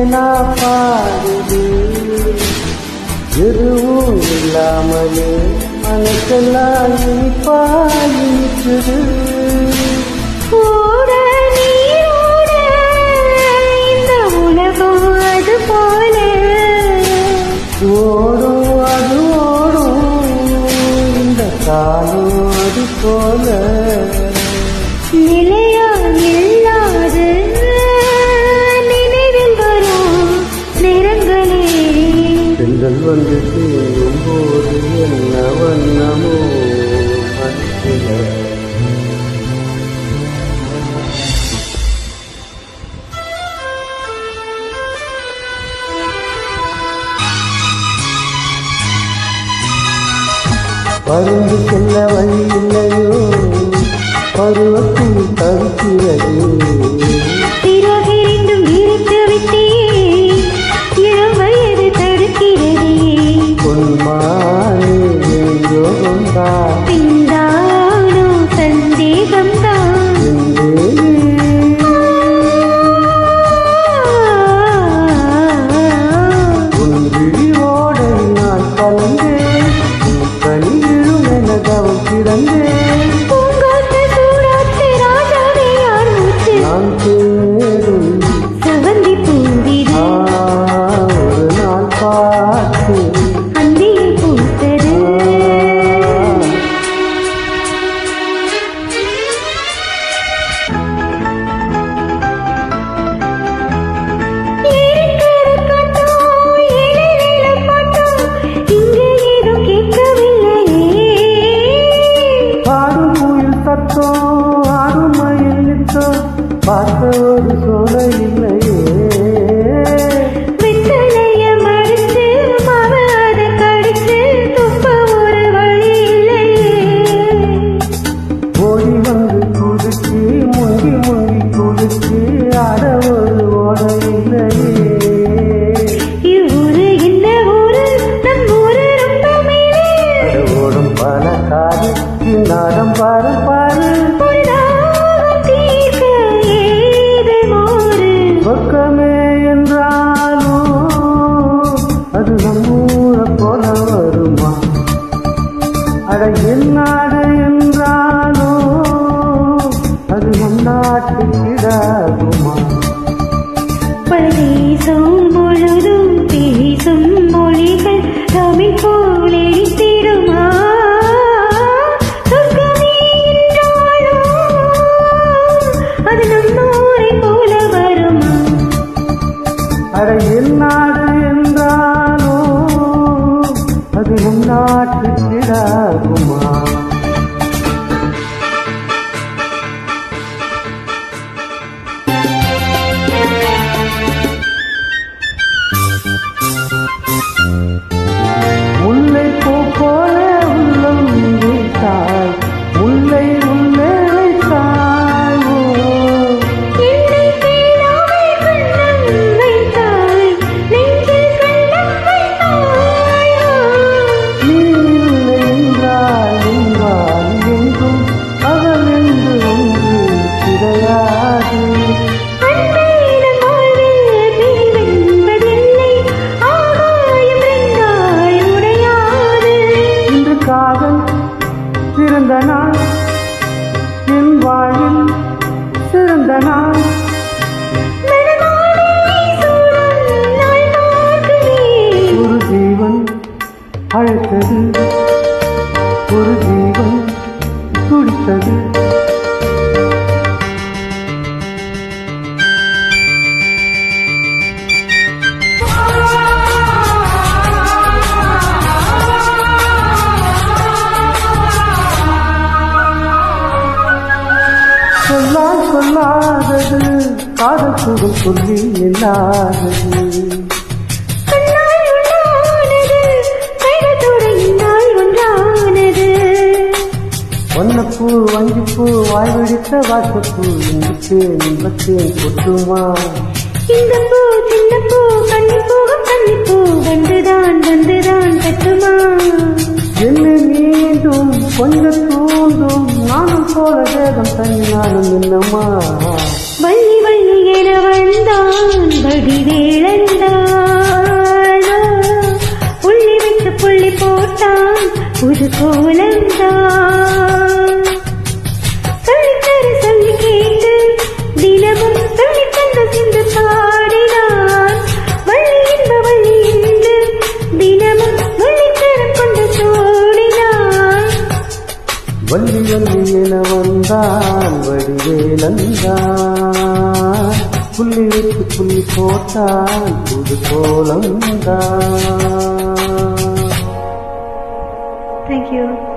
தேனா பாடுது எதுவும் இல்லாமலே மனசெல்லாம் இனிப்பா இனிக்குது ஓட நீரோட இந்த உலகம் அது போல ஓடும் அது ஓடும் இந்த காலம் அது போல நிலையா இல்லாத நினைவில் வரும் நிறங்களே பெண்கள் வந்து தீங்கும் போது என்ன வண்ணமோ மனசில பருந்து செல்ல வழி இல்லையோ பருவத்தில் தவிக்கிறது பிறகிருந்தும் விரித்து விட்டே இளம் வயது தடுக்கிறதே பொன்மானே யோகந்தா பிந்தானோ சந்தேகம்தான் உன் விழியோடு நான் கலந்தேன் கனியிலும் என கவல் கிடந்தேன் பூங்காற்று சூடாற்று ராஜாவே யார் மூச்சு நான் தேடும் செவந்தி பூந்திது ஒரு நாள் பார்த்து அந்தியில் பூத்தது பாடும் குயில் சத்தம் ஆடும் மயில் நித்தம் பார்க்க ஒரு சோலை இல்லையே வெத்தலைய மடிச்சு மாவு அதை கடிச்சு துப்ப ஒரு வழி இல்லையே ஓடி வந்து குடிச்சு முங்கி முங்கி குடிச்சு ஆட ஒரு ஓடை இல்லையே இவ்வூரு என்ன ஊரு நம் ஊரு ரொம்ப மேலே அது ஓடும் பல காது நாடம் பாரு பாரு ஒரு தாகம் தீர்க்க ஏது மோரு பக்கமே என்றாலும் அது நம்மூரை போல வருமா அட என் நாடு என்றாலும் அது நம் நாட்டு கிடாகுமா பரதேசம் முழுதும் பேசும் மொழிகள் தமிழ் போல் எரித்திடுமா சொர்க்கமே என்றாலும் அது நம்மூரை போல வருமா அட என் நாடு என்றாலும் அது நம் நாட்டு கிடாகுமா முல்லை பூ போல உள்ளம் வைத்தாய் முல்லை உள்ளே வைத்தாய் ஓ. என்னை கேளாமல் கண்ணம் வைத்தாய் நெஞ்சில் கண்ணம் வைத்தாயோ நீ இல்லை என்றால் என்றால் என்றும் அகல் என்று ஒன்று கிடையாது அன்பேனும் வாழ்வில் பிரிவென்பதில்லை ஆகாயம் ரெண்டாய் உடையாது இன்று காதல் பிறந்த நாள் என் வாழ்வில் சிறந்த நாள் மனமாலே சூடும் நாள் பார்க்கிறேன் ஒரு ஜீவன் அழைத்தது ஒரு ஜீவன் துடித்தது சொல்லாதது காதல் சுகம் சொல்லி இல்லாதது கண்ணால் உண்டானது கைகளோடு இந்நாள் ஒன்றானது ஒன்னப்பூ வஞ்சிப்பூ வாய் வெடித்த வாசப்பூ இன்பத்தேன் கொட்டுமா இந்த பூ சின்ன பூ கன்னிப்பூ வந்துதான் கட்டுமா என்னை மீண்டும் கொஞ்சம் தூண்டும் நானும் போல வேகம் தனியாலும் என்னம்மா வள்ளி வள்ளியே என வந்தான் வடிவேலந்தான். புள்ளி வைத்து புள்ளி போட்டான் புது கோலந்தான். சொல்லித்தரு சொல்லி கேட்டு தினமும் சொல்லி தந்து சிந்து பாடினான். வள்ளி இந்த வள்ளி என்று தினமும் வள்ளித்தரம் கொண்டு சோடினான். வள்ளி வள்ளி என வந்தான் வடிவேலந்தான். புள்ளி வைத்து புள்ளி போட்டான் புது கோலம்தான். Thank you.